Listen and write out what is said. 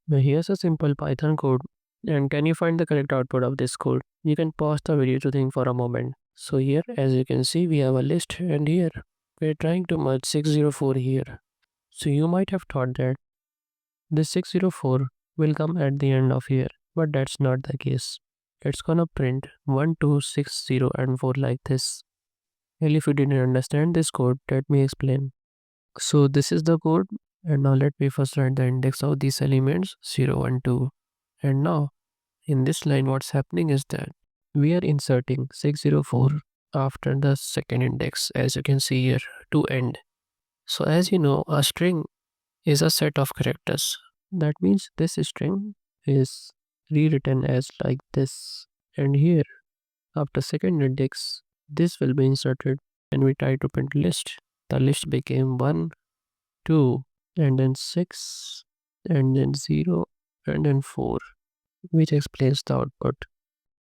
Now here's a simple Python code. And can you find the correct output of this code? You can pause the video to think for a moment. So here, as you can see, we have a list, and here we're trying to merge 604 here. So you might have thought that this 604 will come at the end of here, but that's not the case. It's gonna print 1, 2, 6, 0 and 4 like this. Well, if you didn't understand this code, let me explain. So this is the code, and now let me first write the index of these elements 0, 1, 2. And now in this line what's happening is that we are inserting 604 after the second index, as you can see here, to end. So as you know, a string is a set of characters. That means this string is rewritten as like this. And here after second index, this will be inserted, and we try to print list. The list became 1, 2, and then 6, and then 0, and then 4, which explains the output.